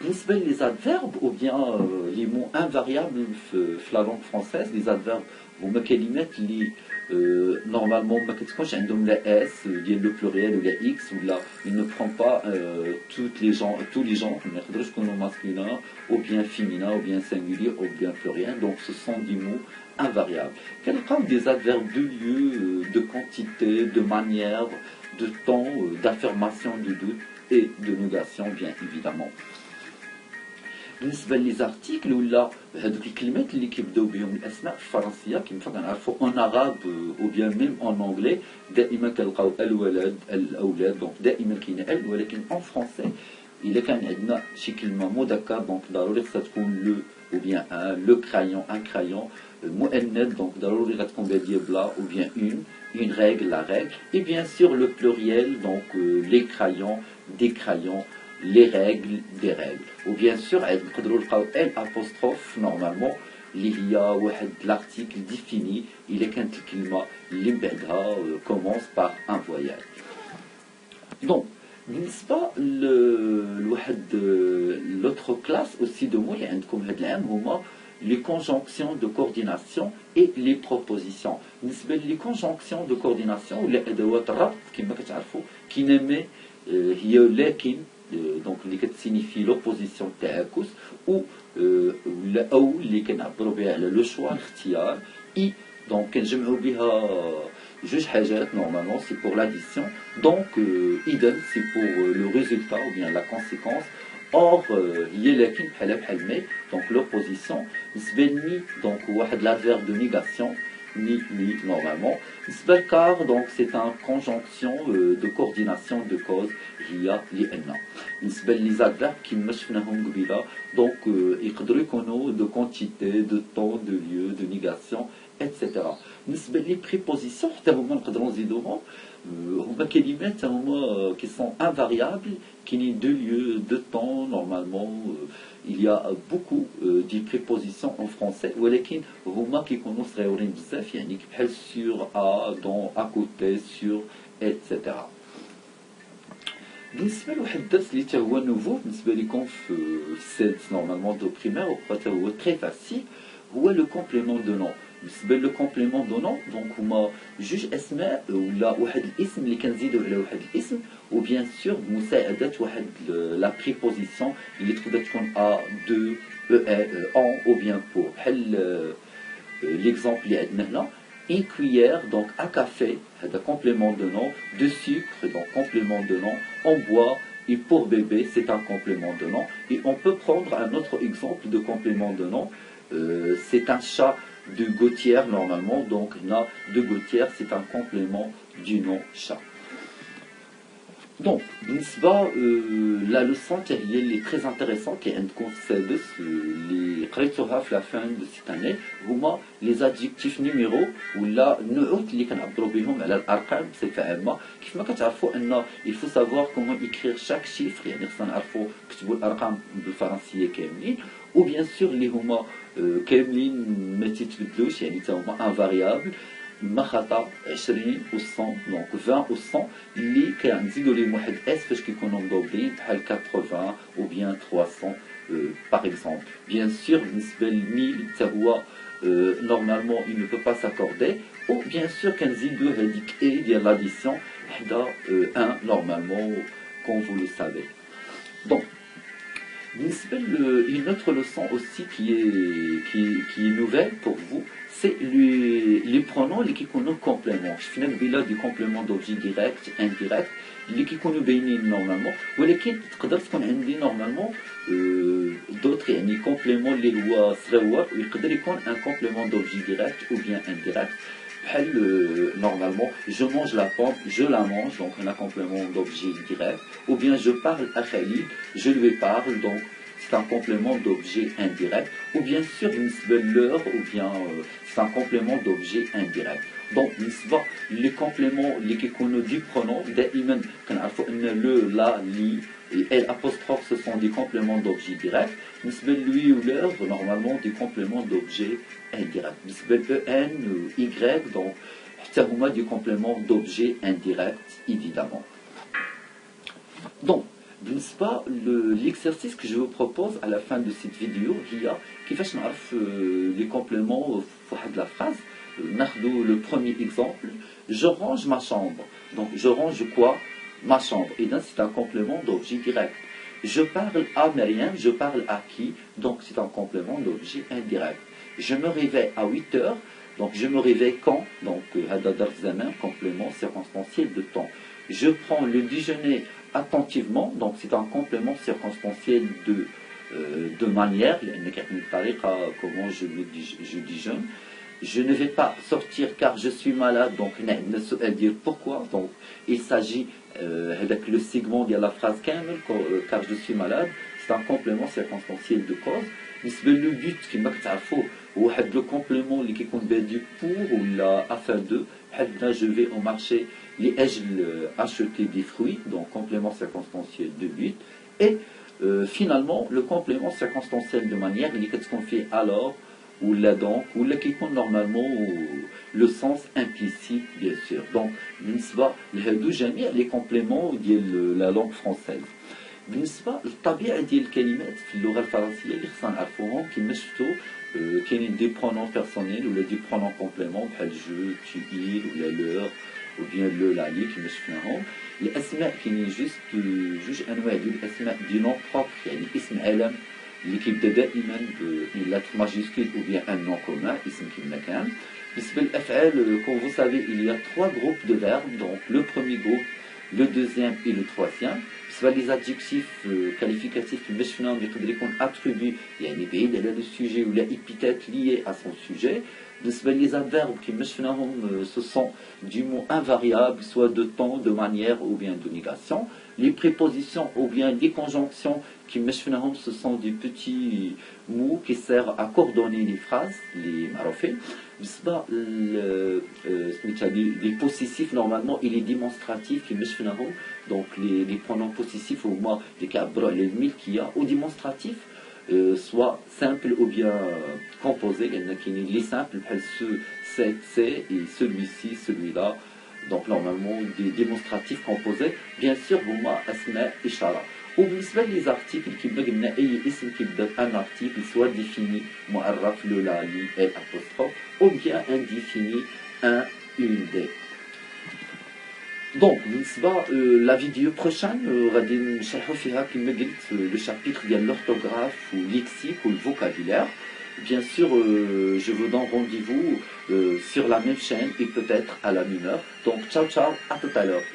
les adverbes ou bien les mots invariables في la langue française, les adverbes هما كلمات اللي normalement ما كتكونش عندهم لا اس ديال لو بلوريال ولا اكس ولا il ne prend pas tous les gens ما يقدروش يكونوا masculin ou bien féminin ou bien singulier ou bien pluriel, donc ce sont des mots invariables. كنلقاو des adverbes de lieu, de quantité, de manière, de temps, d'affirmation, de doute et de négation bien évidemment. بالنسبه لي زارتيكل ولا هذوك الكلمات اللي كيبداو بهم الاسماء في الفرنسيه كيما كنعرفوا اون عرب او بيان ميم اون انجلي دائما كنلقاو الولد الاولاد دونك دائما كاين ال، ولكن اون فرونسي الا كان عندنا شي كلمه مذكر دونك ضروري خصها تكون لو او بيان ان لو كرايون ان كرايون مؤنث دونك ضروري غتكون باديه بلا او بيان une règle la règle et bien sûr le pluriel donc les crayons des crayons les règles des règles ou bien sûr نقدروا نلقاو ال apostrophe normalement اللي هي واحد l'article défini الا كانت الكلمه اللي بعدها commence par un voyage. donc بالنسبه لواحد l'autre classe aussi de mots اللي عندكم هاد العام هما les conjonctions de coordination et les propositions. بالنسبه لي conjonctions de coordination ولا ادوات الربط كما كتعرفوا كينامي هي لكن دونك اللي كتسينيفي لوبوزيسيون التعاكس او ولا او اللي كنعبروا بها على لو شوا الاختيار اي دونك كنجمعوا بها جوج حاجات نورمالمون سي بور لاديسيون دونك اذا سي بور لو ريزولتا او بيان لا كونسيكونس اور هي لكن بحال مي دونك لوبوزيسيون بالنسبه لي دونك واحد لادفيرب دو نيغاسيون ni normalement. Car donc c'est une conjonction de coordination de cause هي لأن. بالنسبة les adverbes qui مشفناهم قبيلة donc يقدروا يكونوا de quantité, de temps, de lieu, de négation, etc. بالنسبة les prépositions حتى هما نقدروا نزيدوهم هما كلمات هما qui sont invariables كاينين de lieu, de temps normalement. Il y a beaucoup de prépositions en français ولكن هما كيكونوا صغيورين بزاف يعني بحال sur à dans à côté sur etc. بالنسبه لواحد الدرس اللي حتى هو نوفو بالنسبه لكم في السادس نورمالمون دو بريمير وحتى هو تري فاسيل هو لو كومبليمون دو نون. بالنسبه لو كومبليمون دو نون دونك هما جوج اسماء ولا واحد الاسم اللي كنزيدو على واحد الاسم وبيان سور بمساعده واحد لا بريبوزيسيون اللي تقدر تكون ا دو ان او بيان بور بحال ليكزامبل اللي عندنا هنا une cuillère donc à café هذا complément de nom, de sucre donc complément de nom, en bois et pour bébé c'est un complément de nom. Et on peut prendre un autre exemple de complément de nom, c'est un chat de gouttière normalement, donc là de gouttière c'est un complément du nom chat. Donc, la leçon qui est très intéressante qui est les قريتوها في la fin de cette année هما les adjectifs numéros ولا النعوت اللي كنعبروا بهم على الارقام بصفه عامه. كيف ما كتعرفوا ان il faut savoir comment écrire chaque chiffre يعني خصنا نعرفوا نكتبوا الارقام بالفرنسيه كاملين ou bien sûr اللي هما كاملين ما تيتبدلوش يعني حتى هما انفاريابل ما خطا 20 و 100 دونك 20 و 100 اللي كنزيدوا لهم واحد اس فاش كيكونوا مضوبلين بحال 80 ou bien 300 par exemple. Bien sûr بالنسبه ل 1000 حتى هو normalement il ne peut pas s'accorder ou bien sûr كنزيدوا هذيك اي ديال لاديسيون حدا 1 normalement comme vous le savez. Donc une autre leçon aussi qui est nouvelle pour vous, c'est les pronoms qui sont compléments. Je finis le du complément d'objet direct, indirect, qui sont bénis normalement. Mais ce qu'on a normalement, d'autres compléments les lois seraient un complément d'objet direct ou bien indirect. Normalement, je mange la pomme, je la mange, donc on a un complément d'objet direct. Ou bien je parle à Khalid, je lui parle, donc c'est un complément d'objet indirect. Ou bien sûr, l'heure, ou bien c'est un complément d'objet indirect. Donc, les compléments, les du pronom, le, la, li, et l'apostrophe, ce sont des compléments d'objet direct. Lui ou l'heure, normalement, des compléments d'objet indirect. En, y, donc, des compléments d'objet indirect, évidemment. Donc, بالنسبة l'exercice que je vous propose à la fin de cette vidéo هي كيفاش نعرف les compléments في واحد la phrase. ناخذ le premier exemple. Je range ma chambre. Donc je range quoi? Ma chambre. Et là c'est un complément d'objet direct. Je parle à Myriam, je parle à qui? Donc c'est un complément d'objet indirect. Je me réveille à 8 heures. Donc je me réveille quand? Donc هذا ظرف زمان, complément circonstanciel de temps. Je prends le déjeuner attentivement, donc c'est un complément circonstanciel de manière, comment je déjeune. Je ne vais pas sortir car je suis malade, donc dire pourquoi. Donc il s'agit avec le segment de la phrase car je suis malade, c'est un complément circonstanciel de cause. بالنسبة للبيت كما كتعرفوا هو واحد لو كومبليمون اللي كيكون بادي pour ولا afin de. بحال هنا je vais au marché لأجل acheter des fruits, donc complément circonstanciel de but. Et finalement le complément circonstanciel de manière اللي كتكون فيه alors ولا donc ولا كيكون normalement le sens implicite bien sûr. donc بالنسبة لهادو جميع les compléments ديال la langue française. بالنسبة للطبيعة ديال الكلمات في اللغة الفرنسية اللي خصنا نعرفوهم كما شفتوا كاينين دي برونون بيرسونيل ولا دي برونون كومبليمون بحال جو tu il ولا leur ou bien le la li كما شفناهم. الأسماء كاينين جوج أنواع ديال الأسماء دي نون بروبر يعني اسم علم اللي كيبدا دائما ب lettre majuscule ou bien un nom commun اسم كما كان. بالنسبة للأفعال comme vous savez il y a 3 groupes de verbes, donc le premier groupe, le deuxième et le troisième. بالنسبة les adjectifs qualificatifs كما شفنا يقدر يكون attribut يعني بعيد على le sujet ولا épithète lié à son sujet. بالنسبة les adverbes كما شفناهم ce sont du mot invariable, soit de temps, de manière ou bien de négation. Les prépositions ou bien les conjonctions كما شفناهم ce sont des petits mots qui servent à coordonner les phrases les معروفين. بالنسبة les possessifs normalement et les démonstratifs كما شفناهم, donc les pronoms possessifs هما اللي كيعبروا على الملكية ou démonstratifs soit simple ou bien composé. Il y en a qui les simples, ce, c'est et celui-ci, celui-là. Donc normalement des démonstratifs composés. Bien sûr, هما أسماء إشارة. وبالنسبة les articles qui قلنا أي اسم كيبدا un article soit défini معرف le la li et apostrophe ou bien indéfini un une des. Donc بالنسبة la vidéo prochaine غادي نشرحوا فيها كما قلت le chapitre ديال l'orthographe ou lexique ou le vocabulaire. Bien sûr, je vous donne rendez-vous sur la même chaîne et peut-être à la même heure. Donc ciao ciao, à tout à l'heure.